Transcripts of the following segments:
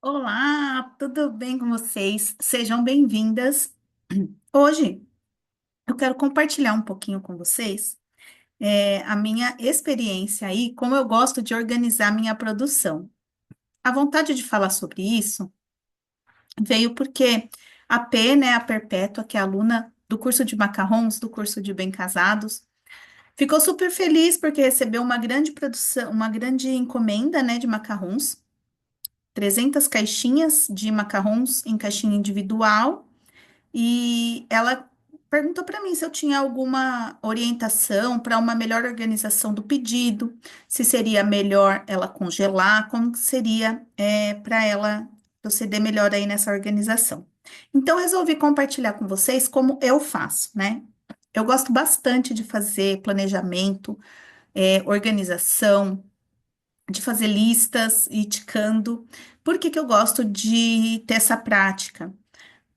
Olá, tudo bem com vocês? Sejam bem-vindas. Hoje eu quero compartilhar um pouquinho com vocês a minha experiência aí, como eu gosto de organizar minha produção. A vontade de falar sobre isso veio porque a P, né, a Perpétua, que é aluna do curso de macarrons, do curso de Bem Casados, ficou super feliz porque recebeu uma grande produção, uma grande encomenda, né, de macarrons, 300 caixinhas de macarrons em caixinha individual. E ela perguntou para mim se eu tinha alguma orientação para uma melhor organização do pedido, se seria melhor ela congelar, como que seria para ela proceder melhor aí nessa organização. Então, resolvi compartilhar com vocês como eu faço, né? Eu gosto bastante de fazer planejamento, organização, de fazer listas e ticando. Por que que eu gosto de ter essa prática?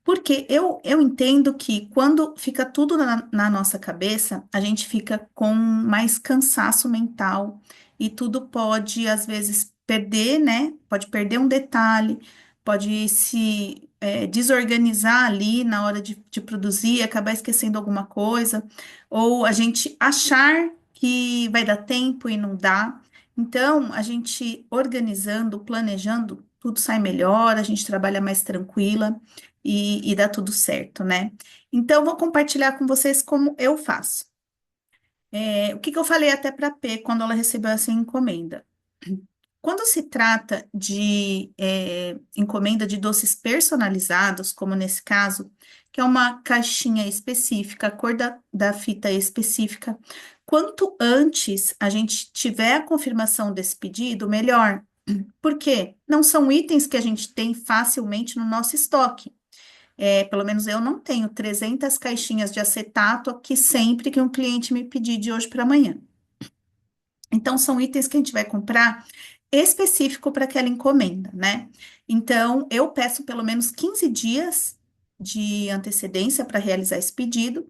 Porque eu entendo que quando fica tudo na nossa cabeça, a gente fica com mais cansaço mental e tudo pode, às vezes, perder, né? Pode perder um detalhe, pode se desorganizar ali na hora de produzir, acabar esquecendo alguma coisa, ou a gente achar que vai dar tempo e não dá. Então, a gente organizando, planejando, tudo sai melhor, a gente trabalha mais tranquila e dá tudo certo, né? Então, vou compartilhar com vocês como eu faço. O que que eu falei até para a P quando ela recebeu essa encomenda? Quando se trata de encomenda de doces personalizados, como nesse caso, que é uma caixinha específica, a cor da fita é específica, quanto antes a gente tiver a confirmação desse pedido, melhor. Por quê? Não são itens que a gente tem facilmente no nosso estoque. Pelo menos eu não tenho 300 caixinhas de acetato aqui sempre que um cliente me pedir de hoje para amanhã. Então, são itens que a gente vai comprar específico para aquela encomenda, né? Então, eu peço pelo menos 15 dias de antecedência para realizar esse pedido.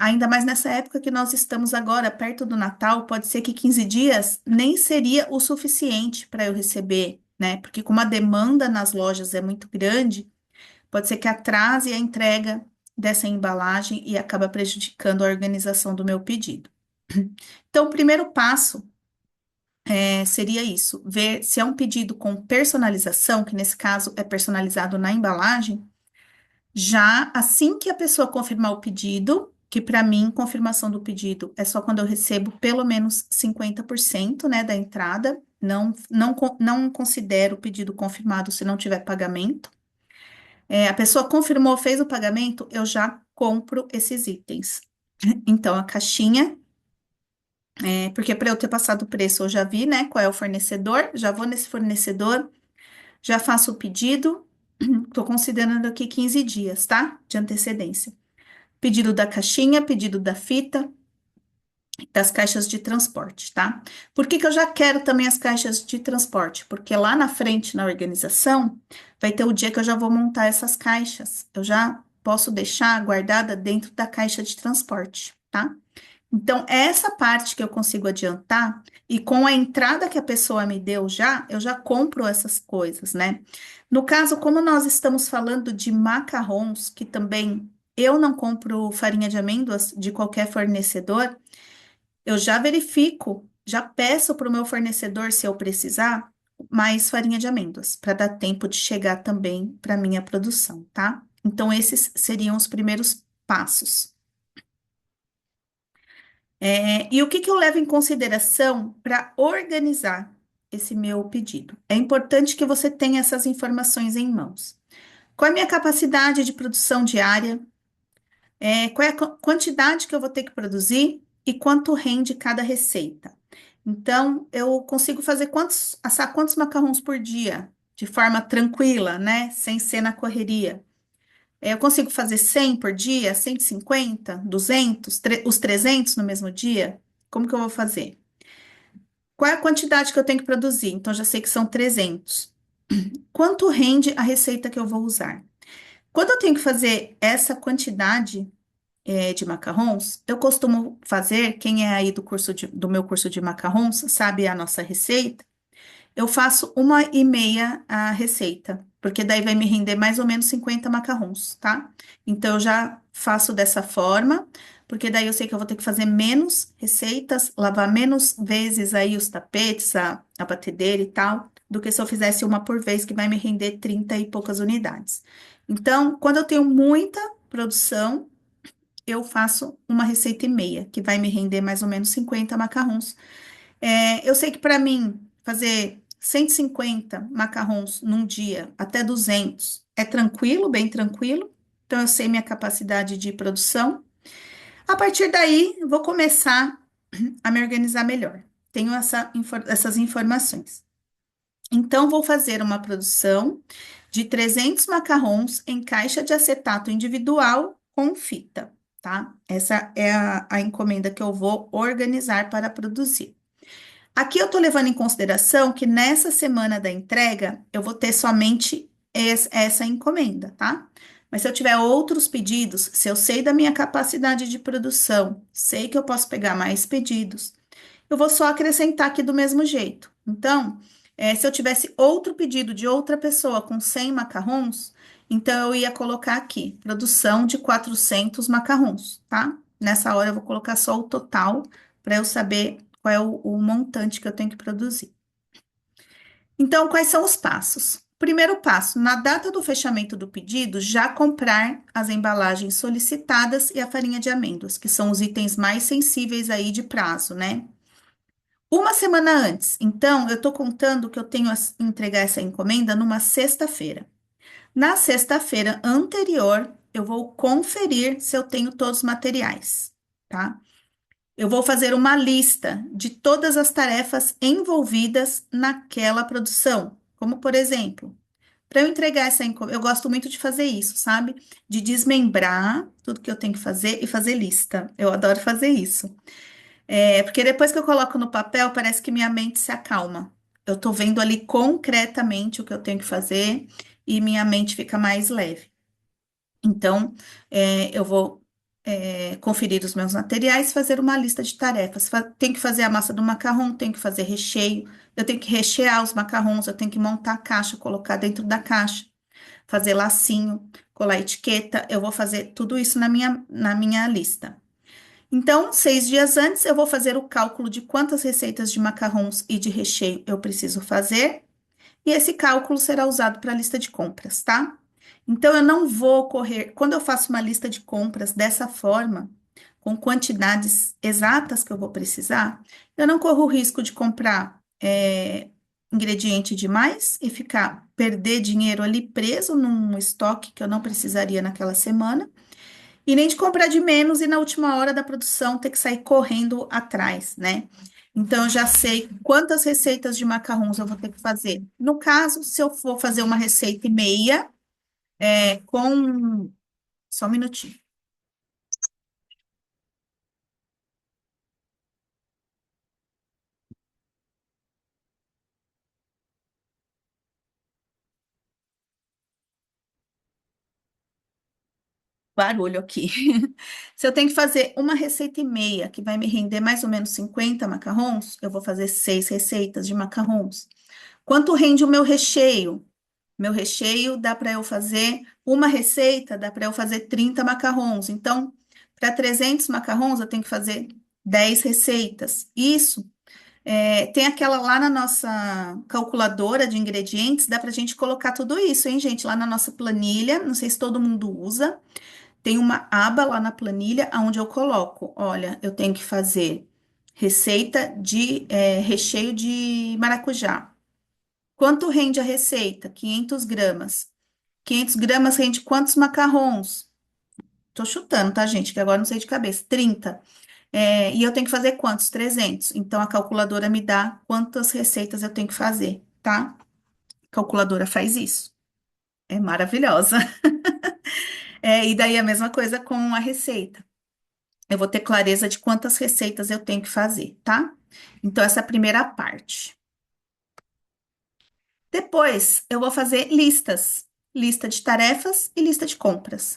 Ainda mais nessa época que nós estamos agora, perto do Natal, pode ser que 15 dias nem seria o suficiente para eu receber, né? Porque como a demanda nas lojas é muito grande, pode ser que atrase a entrega dessa embalagem e acaba prejudicando a organização do meu pedido. Então, o primeiro passo seria isso: ver se é um pedido com personalização, que nesse caso é personalizado na embalagem, já assim que a pessoa confirmar o pedido, que para mim, confirmação do pedido é só quando eu recebo pelo menos 50%, né, da entrada, não considero o pedido confirmado se não tiver pagamento. A pessoa confirmou, fez o pagamento, eu já compro esses itens. Então, a caixinha, porque para eu ter passado o preço, eu já vi, né, qual é o fornecedor, já vou nesse fornecedor, já faço o pedido, estou considerando aqui 15 dias, tá? De antecedência. Pedido da caixinha, pedido da fita, das caixas de transporte, tá? Por que que eu já quero também as caixas de transporte? Porque lá na frente, na organização, vai ter o dia que eu já vou montar essas caixas. Eu já posso deixar guardada dentro da caixa de transporte, tá? Então, essa parte que eu consigo adiantar, e com a entrada que a pessoa me deu já, eu já compro essas coisas, né? No caso, como nós estamos falando de macarrons, que também eu não compro farinha de amêndoas de qualquer fornecedor, eu já verifico, já peço para o meu fornecedor, se eu precisar, mais farinha de amêndoas, para dar tempo de chegar também para minha produção, tá? Então, esses seriam os primeiros passos. E o que que eu levo em consideração para organizar esse meu pedido? É importante que você tenha essas informações em mãos. Qual é a minha capacidade de produção diária? Qual é a quantidade que eu vou ter que produzir e quanto rende cada receita? Então, eu consigo fazer assar quantos macarrons por dia, de forma tranquila, né? Sem ser na correria. Eu consigo fazer 100 por dia, 150, 200, os 300 no mesmo dia? Como que eu vou fazer? Qual é a quantidade que eu tenho que produzir? Então, já sei que são 300. Quanto rende a receita que eu vou usar? Quando eu tenho que fazer essa quantidade, de macarrons, eu costumo fazer, quem é aí do meu curso de macarrons, sabe a nossa receita. Eu faço 1,5 a receita, porque daí vai me render mais ou menos 50 macarrons, tá? Então, eu já faço dessa forma, porque daí eu sei que eu vou ter que fazer menos receitas, lavar menos vezes aí os tapetes, a batedeira e tal, do que se eu fizesse uma por vez, que vai me render 30 e poucas unidades. Então, quando eu tenho muita produção, eu faço 1,5 receitas, que vai me render mais ou menos 50 macarrons. Eu sei que para mim fazer 150 macarrons num dia, até 200, é tranquilo, bem tranquilo. Então eu sei minha capacidade de produção. A partir daí, eu vou começar a me organizar melhor. Tenho essas informações. Então, vou fazer uma produção de 300 macarrons em caixa de acetato individual com fita, tá? Essa é a encomenda que eu vou organizar para produzir. Aqui eu estou levando em consideração que nessa semana da entrega eu vou ter somente essa encomenda, tá? Mas se eu tiver outros pedidos, se eu sei da minha capacidade de produção, sei que eu posso pegar mais pedidos, eu vou só acrescentar aqui do mesmo jeito. Então, se eu tivesse outro pedido de outra pessoa com 100 macarrons, então eu ia colocar aqui, produção de 400 macarrons, tá? Nessa hora eu vou colocar só o total para eu saber qual é o montante que eu tenho que produzir. Então, quais são os passos? Primeiro passo, na data do fechamento do pedido, já comprar as embalagens solicitadas e a farinha de amêndoas, que são os itens mais sensíveis aí de prazo, né? Uma semana antes. Então, eu estou contando que eu tenho a entregar essa encomenda numa sexta-feira. Na sexta-feira anterior, eu vou conferir se eu tenho todos os materiais, tá? Eu vou fazer uma lista de todas as tarefas envolvidas naquela produção. Como, por exemplo, para eu entregar essa encomenda, eu gosto muito de fazer isso, sabe? De desmembrar tudo que eu tenho que fazer e fazer lista. Eu adoro fazer isso. Porque depois que eu coloco no papel, parece que minha mente se acalma. Eu tô vendo ali concretamente o que eu tenho que fazer e minha mente fica mais leve. Então, eu vou, conferir os meus materiais, fazer uma lista de tarefas. Tem que fazer a massa do macarrão, tem que fazer recheio, eu tenho que rechear os macarrons, eu tenho que montar a caixa, colocar dentro da caixa, fazer lacinho, colar etiqueta. Eu vou fazer tudo isso na minha lista. Então, 6 dias antes, eu vou fazer o cálculo de quantas receitas de macarrons e de recheio eu preciso fazer, e esse cálculo será usado para a lista de compras, tá? Então, eu não vou correr. Quando eu faço uma lista de compras dessa forma, com quantidades exatas que eu vou precisar, eu não corro o risco de comprar ingrediente demais e perder dinheiro ali preso num estoque que eu não precisaria naquela semana. E nem de comprar de menos e na última hora da produção ter que sair correndo atrás, né? Então, eu já sei quantas receitas de macarrons eu vou ter que fazer. No caso, se eu for fazer uma receita e meia, com. Só um minutinho. Barulho aqui. Se eu tenho que fazer uma receita e meia, que vai me render mais ou menos 50 macarrons, eu vou fazer 6 receitas de macarrons. Quanto rende o meu recheio? Meu recheio dá para eu fazer uma receita, dá para eu fazer 30 macarrons. Então, para 300 macarrons, eu tenho que fazer 10 receitas. Isso, tem aquela lá na nossa calculadora de ingredientes, dá para a gente colocar tudo isso, hein, gente? Lá na nossa planilha, não sei se todo mundo usa, tem uma aba lá na planilha onde eu coloco: olha, eu tenho que fazer receita de recheio de maracujá. Quanto rende a receita? 500 gramas. 500 gramas rende quantos macarrons? Tô chutando, tá, gente? Que agora não sei de cabeça. 30. E eu tenho que fazer quantos? 300. Então, a calculadora me dá quantas receitas eu tenho que fazer, tá? A calculadora faz isso. É maravilhosa. E daí a mesma coisa com a receita. Eu vou ter clareza de quantas receitas eu tenho que fazer, tá? Então, essa é a primeira parte. Depois, eu vou fazer listas. Lista de tarefas e lista de compras.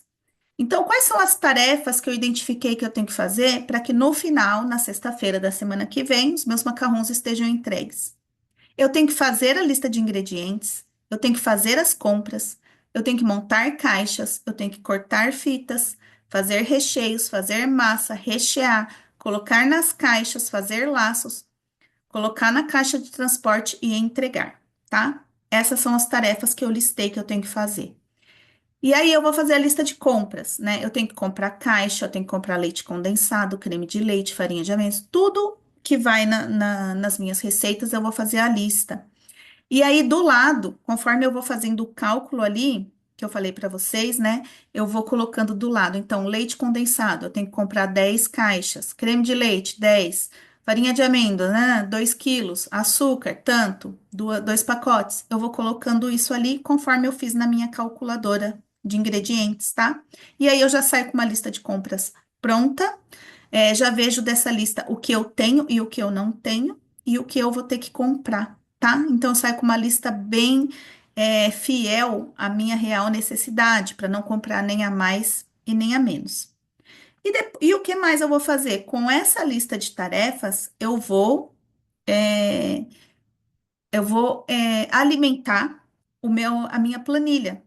Então, quais são as tarefas que eu identifiquei que eu tenho que fazer para que no final, na sexta-feira da semana que vem, os meus macarrons estejam entregues? Eu tenho que fazer a lista de ingredientes, eu tenho que fazer as compras, eu tenho que montar caixas, eu tenho que cortar fitas, fazer recheios, fazer massa, rechear, colocar nas caixas, fazer laços, colocar na caixa de transporte e entregar, tá? Essas são as tarefas que eu listei que eu tenho que fazer. E aí eu vou fazer a lista de compras, né? Eu tenho que comprar caixa, eu tenho que comprar leite condensado, creme de leite, farinha de amendoim, tudo que vai nas minhas receitas, eu vou fazer a lista. E aí, do lado, conforme eu vou fazendo o cálculo ali, que eu falei para vocês, né? Eu vou colocando do lado. Então, leite condensado, eu tenho que comprar 10 caixas. Creme de leite, 10. Farinha de amêndoa, né? 2 quilos. Açúcar, tanto. 2 pacotes. Eu vou colocando isso ali conforme eu fiz na minha calculadora de ingredientes, tá? E aí, eu já saio com uma lista de compras pronta. Já vejo dessa lista o que eu tenho e o que eu não tenho e o que eu vou ter que comprar, tá? Então, eu saio com uma lista bem fiel à minha real necessidade, para não comprar nem a mais e nem a menos. E o que mais eu vou fazer? Com essa lista de tarefas, é, eu vou alimentar a minha planilha,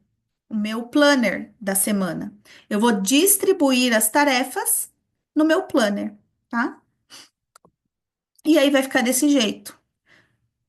o meu planner da semana. Eu vou distribuir as tarefas no meu planner, tá? E aí vai ficar desse jeito.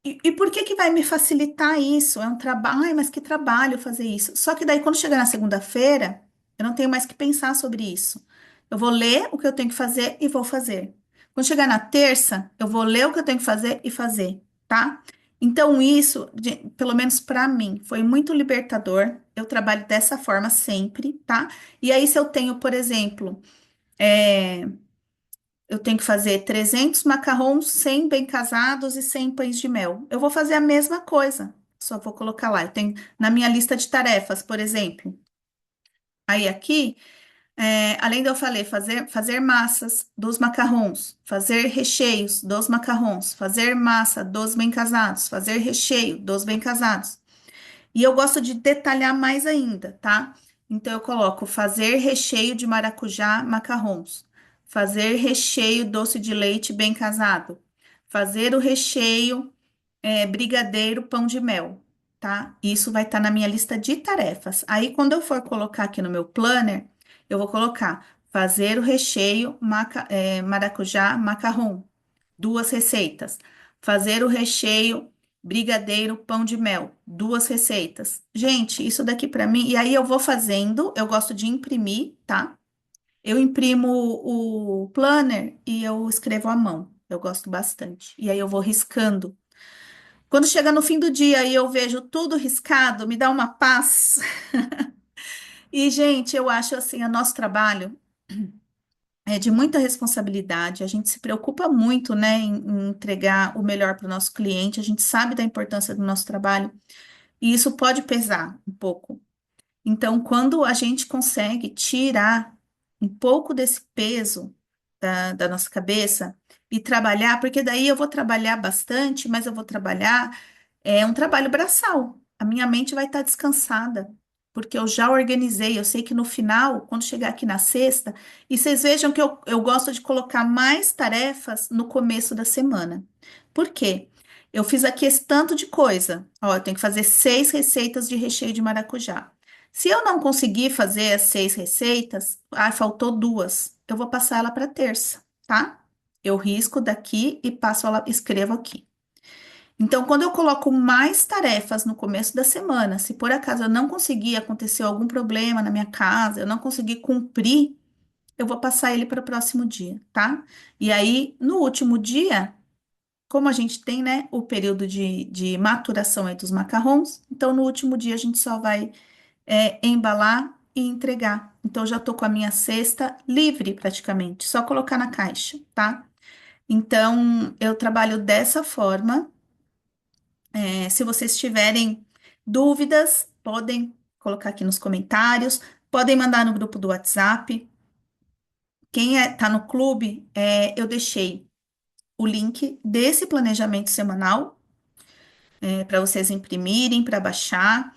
E por que que vai me facilitar isso? É um trabalho, ai, mas que trabalho fazer isso. Só que daí, quando chegar na segunda-feira, eu não tenho mais que pensar sobre isso. Eu vou ler o que eu tenho que fazer e vou fazer. Quando chegar na terça, eu vou ler o que eu tenho que fazer e fazer, tá? Então, isso, pelo menos para mim, foi muito libertador. Eu trabalho dessa forma sempre, tá? E aí, se eu tenho, por exemplo, eu tenho que fazer 300 macarrons, 100 bem casados e 100 pães de mel. Eu vou fazer a mesma coisa, só vou colocar lá. Eu tenho na minha lista de tarefas, por exemplo. Aí aqui, além de eu falei, fazer massas dos macarrons, fazer recheios dos macarrons, fazer massa dos bem casados, fazer recheio dos bem casados. E eu gosto de detalhar mais ainda, tá? Então eu coloco fazer recheio de maracujá macarrons, fazer recheio doce de leite bem casado, fazer o recheio brigadeiro pão de mel, tá? Isso vai estar na minha lista de tarefas. Aí quando eu for colocar aqui no meu planner, eu vou colocar fazer o recheio maracujá macarrão, 2 receitas. Fazer o recheio brigadeiro pão de mel, 2 receitas. Gente, isso daqui para mim, e aí eu vou fazendo, eu gosto de imprimir, tá? Eu imprimo o planner e eu escrevo à mão. Eu gosto bastante. E aí eu vou riscando. Quando chega no fim do dia e eu vejo tudo riscado, me dá uma paz. E, gente, eu acho assim, o nosso trabalho é de muita responsabilidade. A gente se preocupa muito, né, em entregar o melhor para o nosso cliente. A gente sabe da importância do nosso trabalho e isso pode pesar um pouco. Então, quando a gente consegue tirar um pouco desse peso da nossa cabeça e trabalhar, porque daí eu vou trabalhar bastante, mas eu vou trabalhar um trabalho braçal. A minha mente vai estar descansada, porque eu já organizei. Eu sei que no final, quando chegar aqui na sexta, e vocês vejam que eu gosto de colocar mais tarefas no começo da semana. Por quê? Eu fiz aqui esse tanto de coisa. Ó, eu tenho que fazer 6 receitas de recheio de maracujá. Se eu não conseguir fazer as 6 receitas, faltou 2. Eu vou passar ela para terça, tá? Eu risco daqui e passo ela, escrevo aqui. Então, quando eu coloco mais tarefas no começo da semana, se por acaso eu não conseguir, acontecer algum problema na minha casa, eu não conseguir cumprir, eu vou passar ele para o próximo dia, tá? E aí, no último dia, como a gente tem, né, o período de maturação aí dos macarrons, então no último dia a gente só vai embalar e entregar. Então, eu já tô com a minha cesta livre praticamente, só colocar na caixa, tá? Então, eu trabalho dessa forma. Se vocês tiverem dúvidas, podem colocar aqui nos comentários, podem mandar no grupo do WhatsApp. Quem tá no clube, eu deixei o link desse planejamento semanal para vocês imprimirem, para baixar,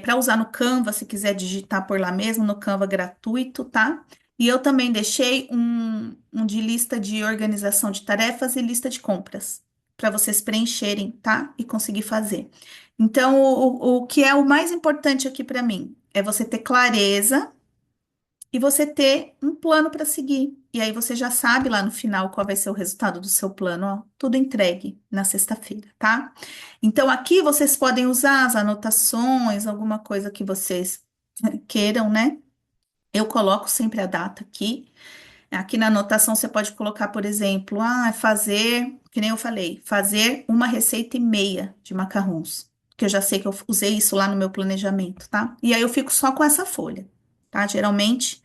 para usar no Canva, se quiser digitar por lá mesmo, no Canva gratuito, tá? E eu também deixei um de lista de organização de tarefas e lista de compras, para vocês preencherem, tá? E conseguir fazer. Então, o que é o mais importante aqui para mim é você ter clareza e você ter um plano para seguir. E aí você já sabe lá no final qual vai ser o resultado do seu plano, ó, tudo entregue na sexta-feira, tá? Então aqui vocês podem usar as anotações, alguma coisa que vocês queiram, né? Eu coloco sempre a data aqui. Aqui na anotação você pode colocar, por exemplo, fazer, que nem eu falei, fazer uma receita e meia de macarrons. Que eu já sei que eu usei isso lá no meu planejamento, tá? E aí eu fico só com essa folha, tá? Geralmente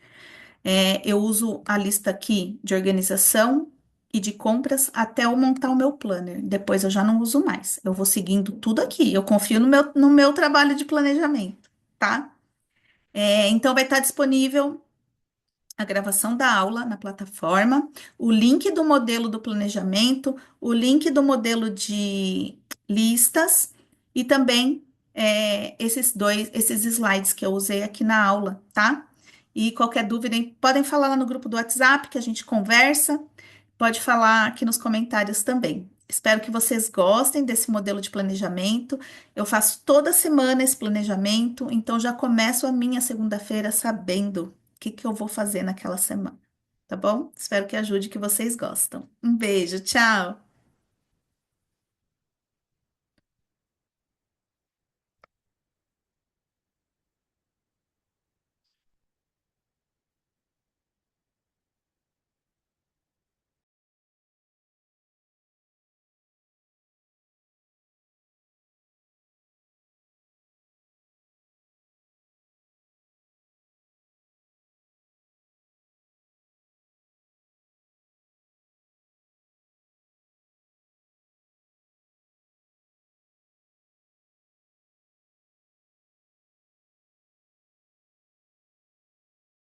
eu uso a lista aqui de organização e de compras até eu montar o meu planner. Depois eu já não uso mais. Eu vou seguindo tudo aqui. Eu confio no meu trabalho de planejamento, tá? Então vai estar disponível a gravação da aula na plataforma, o link do modelo do planejamento, o link do modelo de listas e também esses slides que eu usei aqui na aula, tá? E qualquer dúvida, podem falar lá no grupo do WhatsApp que a gente conversa, pode falar aqui nos comentários também. Espero que vocês gostem desse modelo de planejamento. Eu faço toda semana esse planejamento, então já começo a minha segunda-feira sabendo que eu vou fazer naquela semana, tá bom? Espero que ajude, que vocês gostam. Um beijo, tchau!